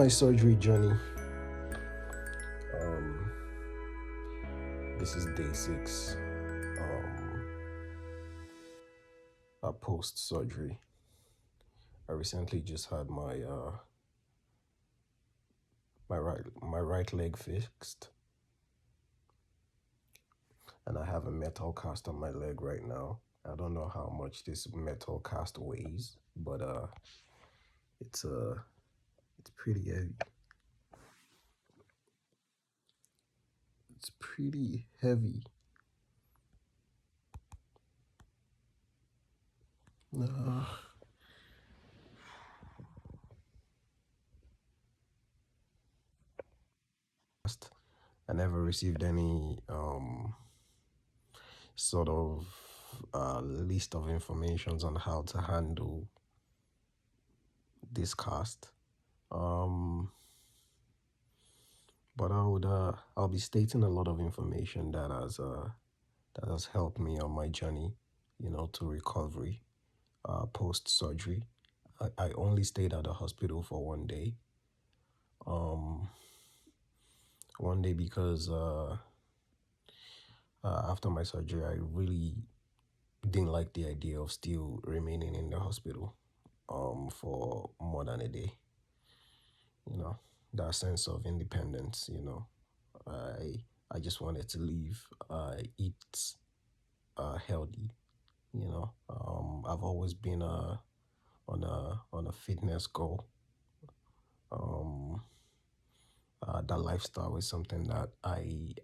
my surgery journey. Um, this is day 6. Post surgery. I recently just had my right leg fixed, and I have a metal cast on my leg right now. I don't know how much this metal cast weighs, but it's it's pretty heavy. It's pretty heavy. Uh, I never received any sort of list of informations on how to handle this cast. Um, but I'll be stating a lot of information that has helped me on my journey, to recovery, post surgery. I only stayed at the hospital for um, one day because after my surgery, I really didn't like the idea of still remaining in the hospital for more than a day. You know, that sense of independence. I just wanted to leave, eat healthy. I've always been on a fitness goal. Um, that lifestyle is something that I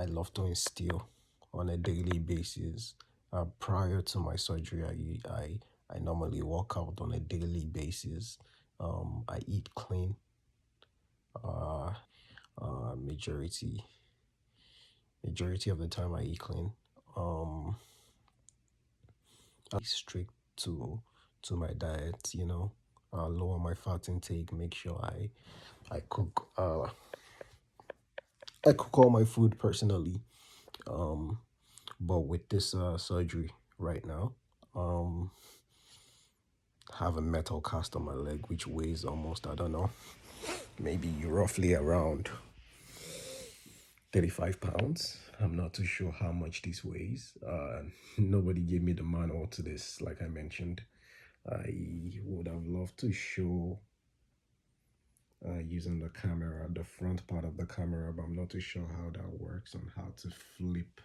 love to instill on a daily basis. Prior to my surgery, I normally work out on a daily basis. I eat clean. Majority of the time I eat clean. Um, I strict to my diet. Lower my fat intake. Make sure I cook. I cook all my food personally. Um, but with this surgery right now, um, have a metal cast on my leg, which weighs almost, I don't know, maybe roughly around 35 pounds. I'm not too sure how much this weighs. Nobody gave me the manual to this, like I mentioned. I would have loved to show using the camera, the front part of the camera, but I'm not too sure how that works and how to flip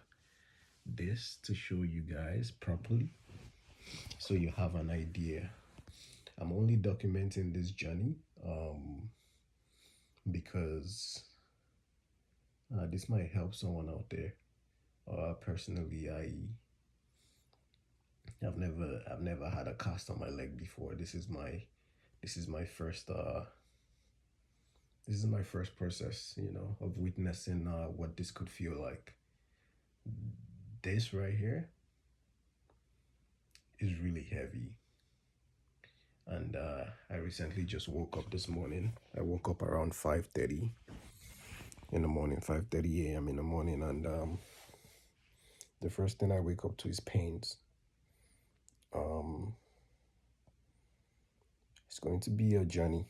this to show you guys properly so you have an idea. I'm only documenting this journey because this might help someone out there. Personally, I've never had a cast on my leg before. This is my first process, of witnessing what this could feel like. This right here is really heavy, and I recently just woke up this morning. I woke up around 5:30 in the morning, 5:30 a.m. in the morning, and the first thing I wake up to is pains. Um, it's going to be a journey.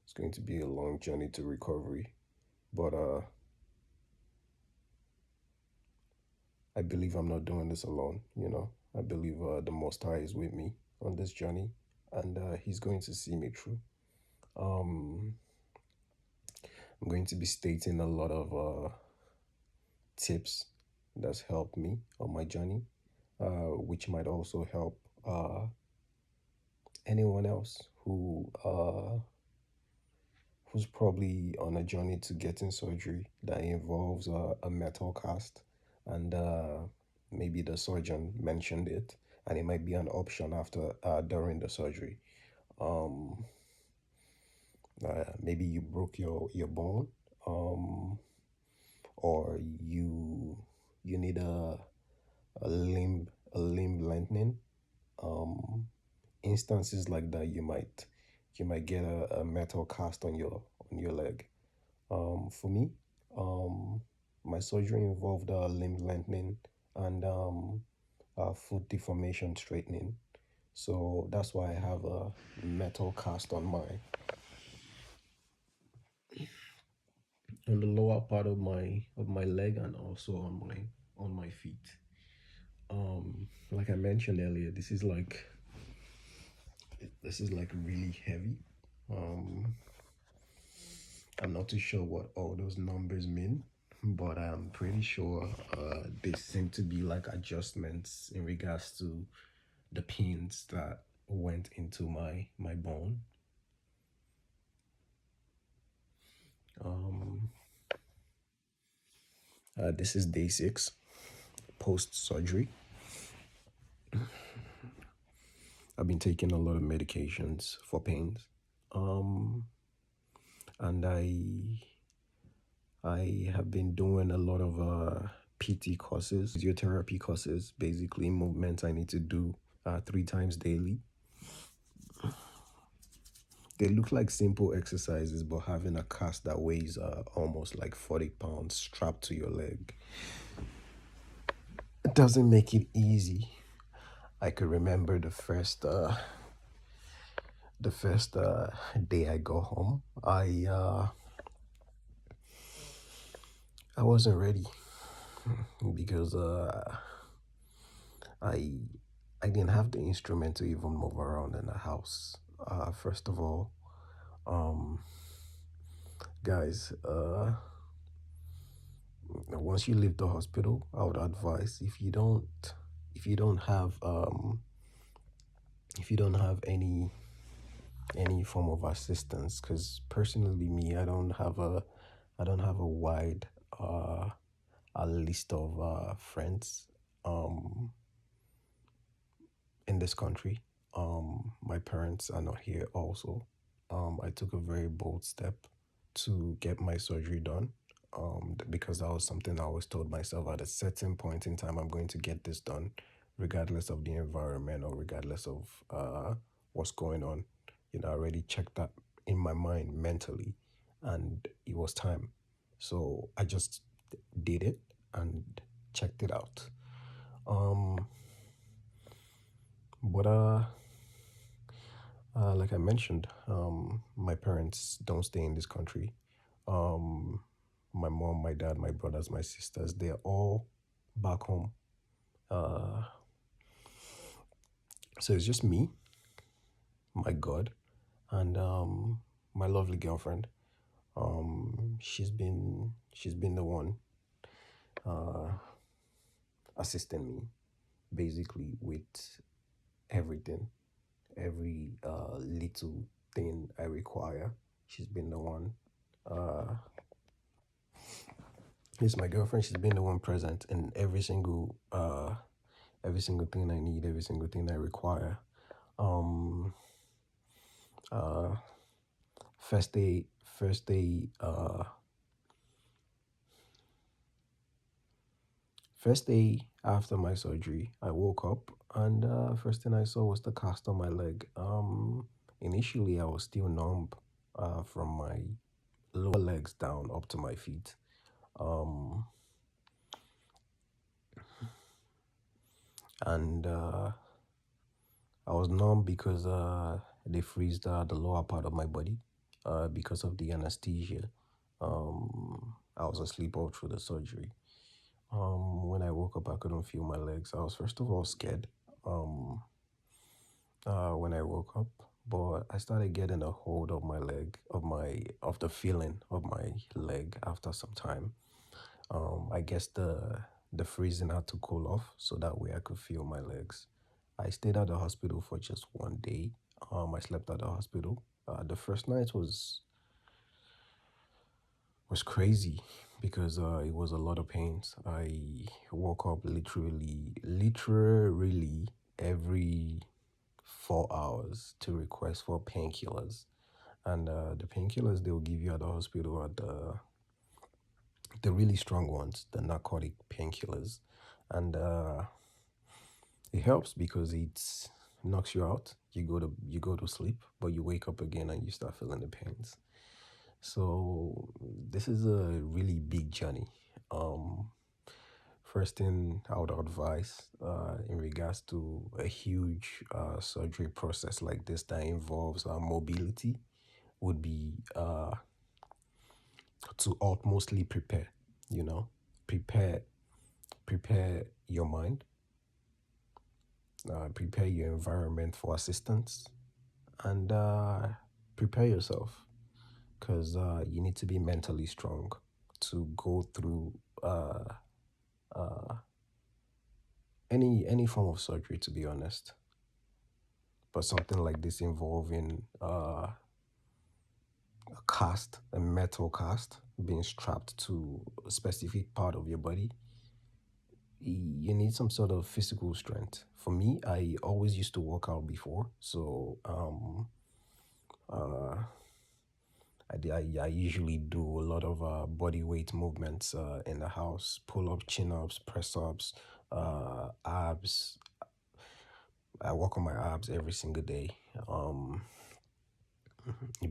It's going to be a long journey to recovery, but I believe I'm not doing this alone. I believe the Most High is with me on this journey, and He's going to see me through. Um, I'm going to be stating a lot of tips that's helped me on my journey, which might also help anyone else who's probably on a journey to getting surgery that involves a metal cast, and maybe the surgeon mentioned it, and it might be an option after during the surgery. Um, Maybe you broke your bone, um, or you need a limb lengthening. Um, Instances like that, you might get a metal cast on your leg. For me, um, my surgery involved limb lengthening and foot deformation straightening. So that's why I have a metal cast on the lower part of my leg and also on my feet. Like I mentioned earlier, this is like really heavy. Um, I'm not too sure what all those numbers mean, but I'm pretty sure they seem to be like adjustments in regards to the pins that went into my bone. Um, this is day 6 post surgery. I've been taking a lot of medications for pains, um, and I have been doing a lot of PT courses, physiotherapy courses, basically movements I need to do 3 times daily. They look like simple exercises, but having a cast that weighs almost like 40 pounds strapped to your leg, it doesn't make it easy. I could remember the first day I got home. I wasn't ready because I I didn't have the instrument to even move around in the house. First of all, um, guys, once you leave the hospital, I would advise if you don't have if you don't have any form of assistance, because personally me, I don't have a wide a list of friends um in this country. My parents are not here also. I took a very bold step to get my surgery done. Because that was something I always told myself at a certain point in time, I'm going to get this done, regardless of the environment or regardless of what's going on. You know, I already checked that in my mind mentally, and it was time. So I just did it and checked it out. Um, but like I mentioned, my parents don't stay in this country. Um, my mom, my dad, my brothers, my sisters, they're all back home. Uh, so it's just me, my God, and my lovely girlfriend. She's been the one uh, assisting me basically with everything, every little thing I require. She's been the one. Uh, She's my girlfriend. She's been the one present in every single thing I need, every single thing I require. Um, uh, first day, first day, first day after my surgery, I woke up and first thing I saw was the cast on my leg. Initially I was still numb, from my lower legs down up to my feet. Um, and I was numb because they freezed the lower part of my body because of the anesthesia. I was asleep all through the surgery. When I woke up, I couldn't feel my legs. I was first of all scared when I woke up, but I started getting a hold of my leg, of the feeling of my leg after some time. I guess the freezing had to cool off so that way I could feel my legs. I stayed at the hospital for just 1 day. I slept at the hospital. The first night was crazy because it was a lot of pains. I woke up literally every 4 hours to request for painkillers, and the painkillers they will give you at the hospital are the really strong ones, the narcotic painkillers, and it helps because it knocks you out. You go to sleep, but you wake up again and you start feeling the pains. So this is a really big journey. Um, first thing I would advise in regards to a huge surgery process like this that involves mobility would be to utmostly prepare, you know, prepare, prepare your mind, prepare your environment for assistance, and prepare yourself because you need to be mentally strong to go through uh, uh, any form of surgery, to be honest. But something like this involving a cast, a metal cast, being strapped to a specific part of your body, you need some sort of physical strength. For me, I always used to work out before, so uh, I usually do a lot of body weight movements in the house, pull up, chin ups, press ups, abs. I work on my abs every single day. Um,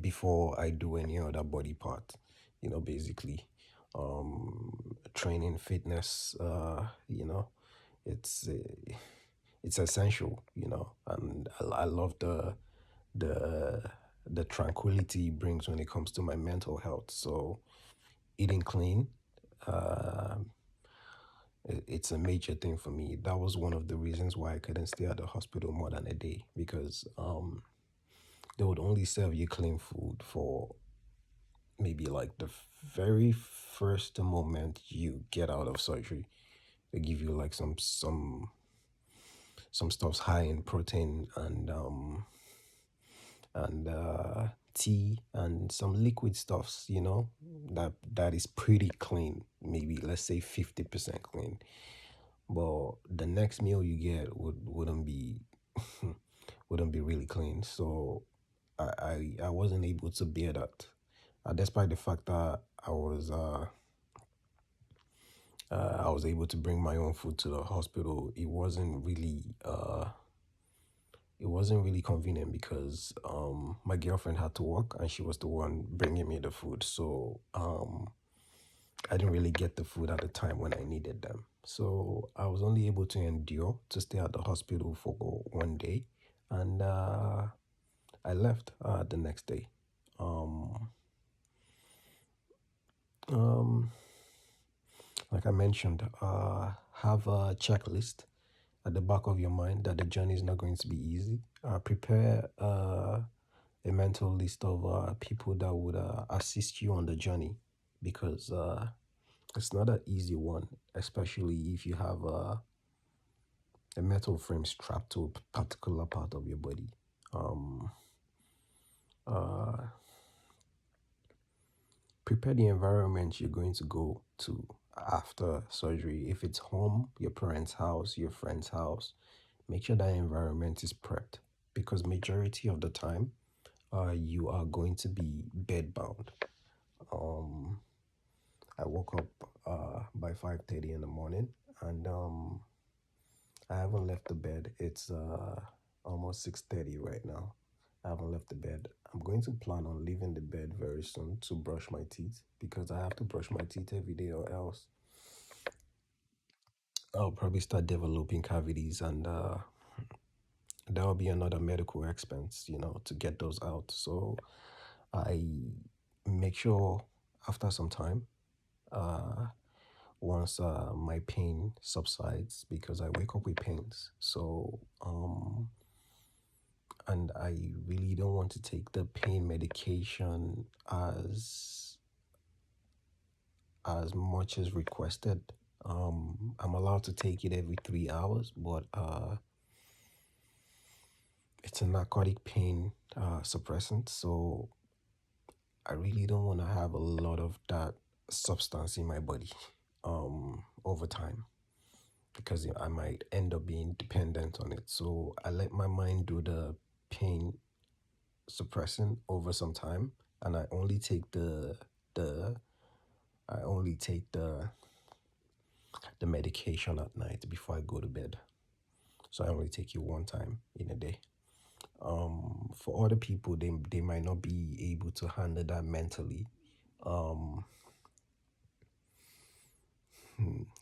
before I do any other body part, basically, training, fitness, it's it's essential, and I love the the tranquility it brings when it comes to my mental health. So eating clean, uh, it's a major thing for me. That was one of the reasons why I couldn't stay at the hospital more than a day because they would only serve you clean food for maybe like the very first moment you get out of surgery. They give you like some stuffs high in protein and tea and some liquid stuffs, that is pretty clean. Maybe let's say 50% clean. But the next meal you get wouldn't be wouldn't be really clean. So I wasn't able to bear that. Despite the fact that I was able to bring my own food to the hospital, it wasn't really convenient because my girlfriend had to work and she was the one bringing me the food. So I didn't really get the food at the time when I needed them. So I was only able to endure to stay at the hospital for 1 day, and I left the next day. Um, um, like I mentioned, have a checklist at the back of your mind that the journey is not going to be easy. Prepare a mental list of people that would assist you on the journey because it's not an easy one, especially if you have a metal frame strapped to a particular part of your body. Um, uh, Prepare the environment you're going to go to after surgery. If it's home, your parents' house, your friend's house, make sure that environment is prepped because majority of the time, you are going to be bed bound. Um, I woke up by 5:30 in the morning, and I haven't left the bed. It's almost 6:30 right now. I haven't left the bed. I'm going to plan on leaving the bed very soon to brush my teeth because I have to brush my teeth every day, or else I'll probably start developing cavities, and that will be another medical expense, to get those out. So I make sure after some time, uh, once my pain subsides, because I wake up with pains. So and I really don't want to take the pain medication as much as requested. I'm allowed to take it every 3 hours, but it's a narcotic pain suppressant, so I really don't want to have a lot of that substance in my body over time because I might end up being dependent on it. So I let my mind do the pain suppressant over some time, and the I only take the medication at night before I go to bed. So I only take it one time in a day. For other people, they might not be able to handle that mentally. Um,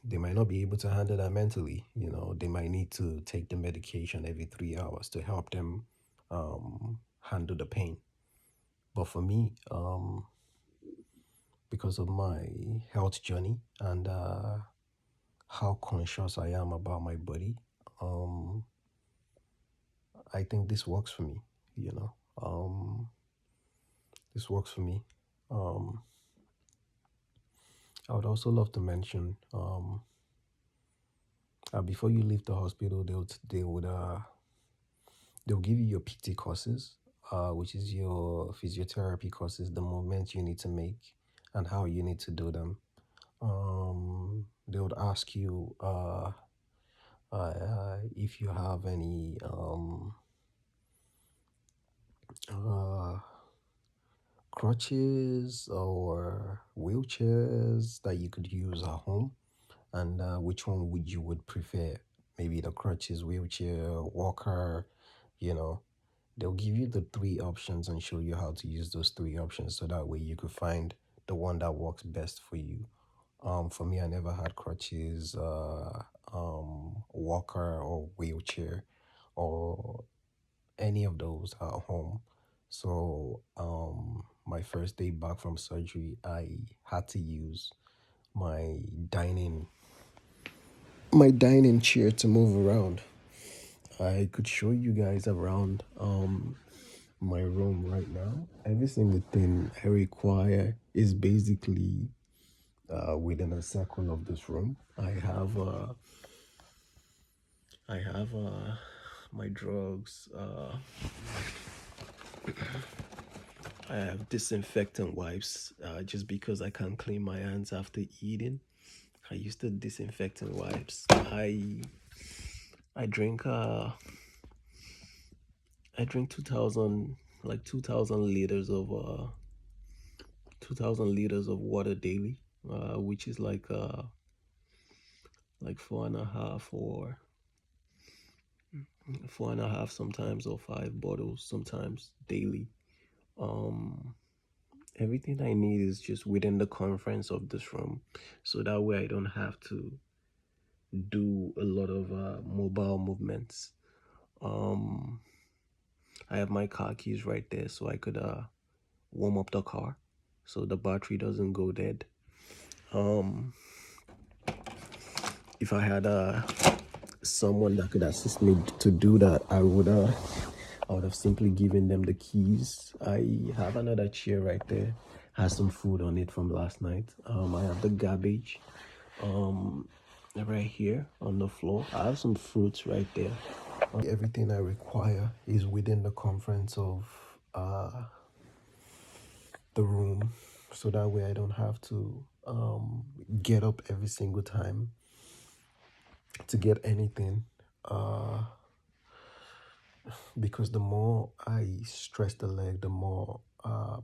they might not be able to handle that mentally. They might need to take the medication every 3 hours to help them handle the pain. But for me, because of my health journey and how conscious I am about my body, um, I think this works for me. You know, this works for me. Um, I would also love to mention, before you leave the hospital, they'll give you your PT courses, which is your physiotherapy courses, the movements you need to make, and how you need to do them. They would ask you if you have any uh, crutches or wheelchairs that you could use at home, and which one would prefer? Maybe the crutches, wheelchair, walker. You know, they'll give you the three options and show you how to use those three options, so that way you could find the one that works best for you. For me, I never had crutches, walker or wheelchair, or any of those at home. So, my first day back from surgery, I had to use my dining my dining chair to move around. I could show you guys around my room right now. Every single thing I require is basically within a circle of this room. I have my drugs. I have disinfectant wipes. Just because I can't clean my hands after eating, I use the disinfectant wipes. I drink uh I drink 2,000 liters of water daily, which is like four and a half sometimes, or five bottles sometimes daily. Um, Everything I need is just within the conference of this room, so that way I don't have to do a lot of mobile movements. Um, I have my car keys right there, so I could warm up the car, so the battery doesn't go dead. Um, if I had someone that could assist me to do that, I would have simply given them the keys. I have another chair right there, has some food on it from last night. I have the garbage right here on the floor. I have some fruits right there. Everything I require is within the conference of the room, so that way I don't have to get up every single time to get anything. Uh, because the more I stress the leg, the more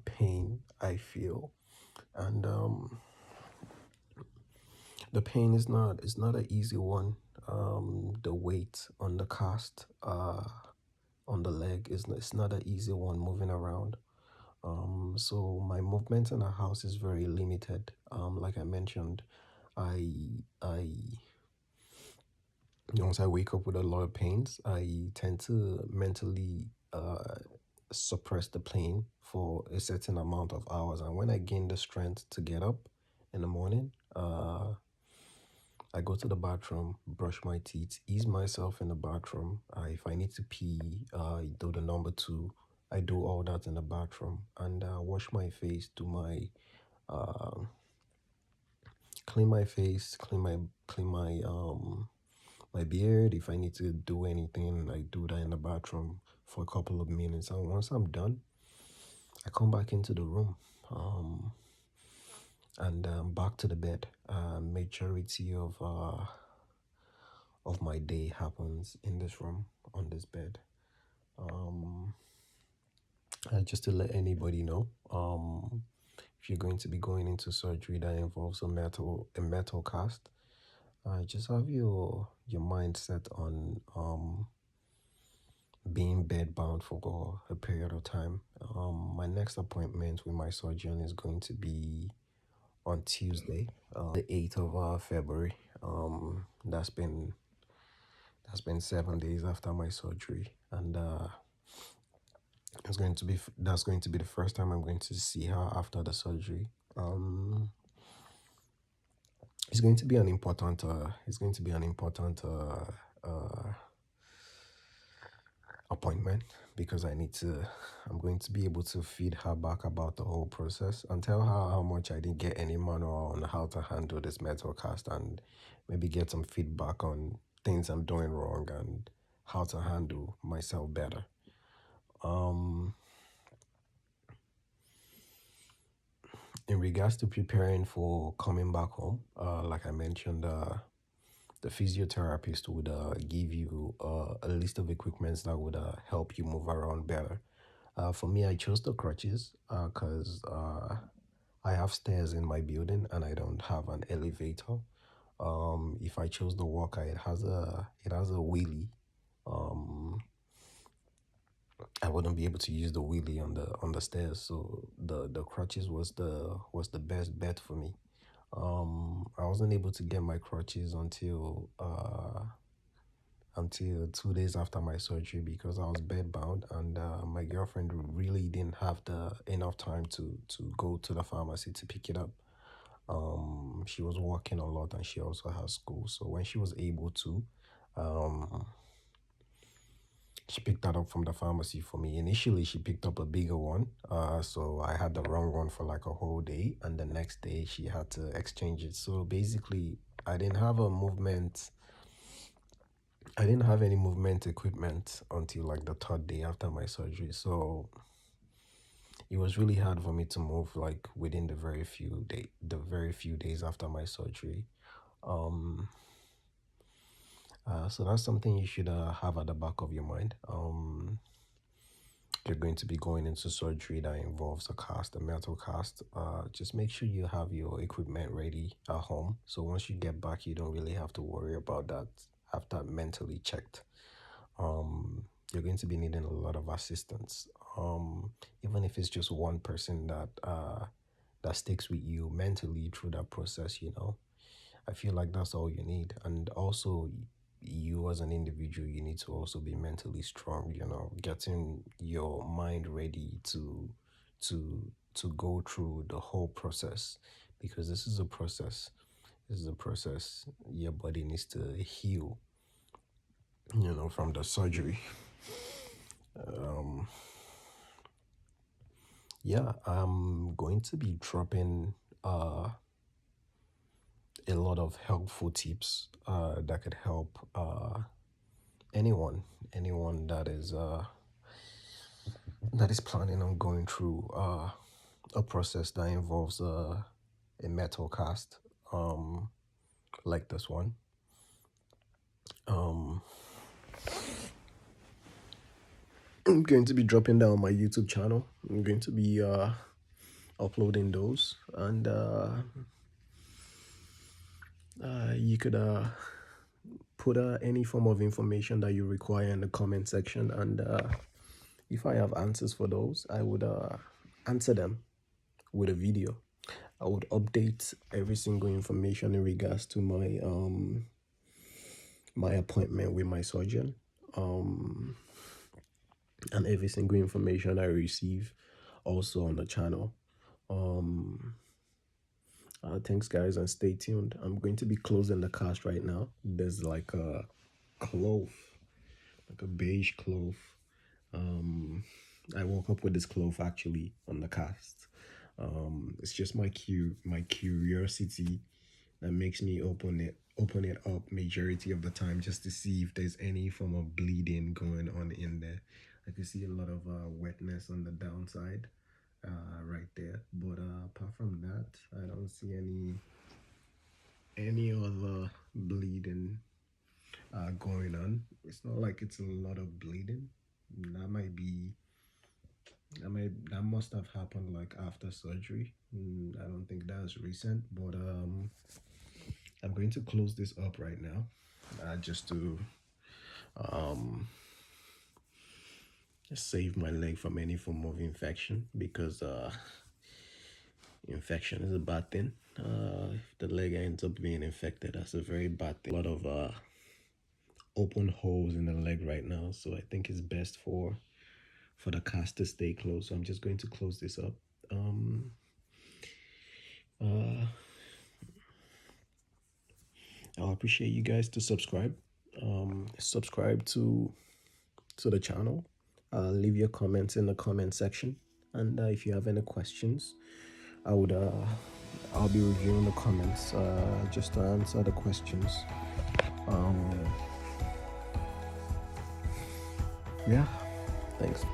pain I feel, and the pain is not an easy one. The weight on the cast on the leg it's not an easy one moving around. So my movement in the house is very limited. Like I mentioned, I I once I wake up with a lot of pains, I tend to mentally suppress the pain for a certain amount of hours. And when I gain the strength to get up in the morning, I go to the bathroom, brush my teeth, ease myself in the bathroom. If I need to pee, do the number two. I do all that in the bathroom, and wash my face, do uh, clean my face, clean my beard. If I need to do anything, I do that in the bathroom for a couple of minutes. And once I'm done, I come back into the room, and back to the bed. Majority of my day happens in this room, on this bed. Um, just to let anybody know, if you're going to be going into surgery that involves a metal cast, just have your mind set on being bed bound for a period of time. My next appointment with my surgeon is going to be on Tuesday, the 8th of February. That's been 7 days after my surgery, and that's going to be the first time I'm going to see her after the surgery. Um, it's going to be an important appointment because I'm going to be able to feed her back about the whole process and tell her how much I didn't get any manual on how to handle this metal cast, and maybe get some feedback on things I'm doing wrong and how to handle myself better. Um, in regards to preparing for coming back home, like I mentioned, the physiotherapist would give you a list of equipments that would help you move around better. For me, I chose the crutches because I have stairs in my building and I don't have an elevator. If I chose the walker, it has a wheelie. Um, I wouldn't be able to use the wheelie on the stairs, so the crutches was the best bet for me. I wasn't able to get my crutches until 2 days after my surgery because I was bedbound, and my girlfriend really didn't have the enough time to go to the pharmacy to pick it up. She was working a lot and she also has school, so when she was able to, um, she picked that up from the pharmacy for me. Initially, she picked up a bigger one, so I had the wrong one for like a whole day, and the next day she had to exchange it. So basically, I didn't have a movement. I didn't have any movement equipment until like the third day after my surgery. So it was really hard for me to move like within the very few days after my surgery. Um, so that's something you should have at the back of your mind. You're going to be going into surgery that involves a metal cast. Just make sure you have your equipment ready at home. So once you get back, you don't really have to worry about that. Have that mentally checked. You're going to be needing a lot of assistance. Even if it's just one person that sticks with you mentally through that process, I feel like that's all you need. And also, you as an individual, you need to also be mentally strong, getting your mind ready to go through the whole process, because this is a process. This is a process. Your body needs to heal, from the surgery. Um, yeah, I'm going to be dropping a lot of helpful tips that could help anyone, anyone that is planning on going through a process that involves a metal cast, um, like this one. Um, I'm going to be dropping down my YouTube channel. I'm going to be uploading those, and you could put any form of information that you require in the comment section, and if I have answers for those, I would answer them with a video. I would update every single information in regards to my appointment with my surgeon, um, and every single information I receive also on the channel. Um, Thanks, guys, and stay tuned. I'm going to be closing the cast right now. There's like a cloth, like a beige cloth. I woke up with this cloth actually on the cast. It's just my curiosity that makes me open it up majority of the time just to see if there's any form of bleeding going on in there. I can see a lot of wetness on the downside, right there. But apart from that, I don't see any other bleeding going on. It's not like it's a lot of bleeding. That might be that must have happened like after surgery. I don't think that's recent, but I'm going to close this up right now, just to um save my leg from any form of infection, because Infection is a bad thing. If the leg ends up being infected, that's a very bad thing. A lot of open holes in the leg right now, so I think it's best for the cast to stay closed. So I'm just going to close this up. Uh, I'll appreciate you guys to subscribe. Subscribe to the channel. Leave your comments in the comment section, and if you have any questions, I would I'll be reviewing the comments just to answer the questions. Yeah, thanks.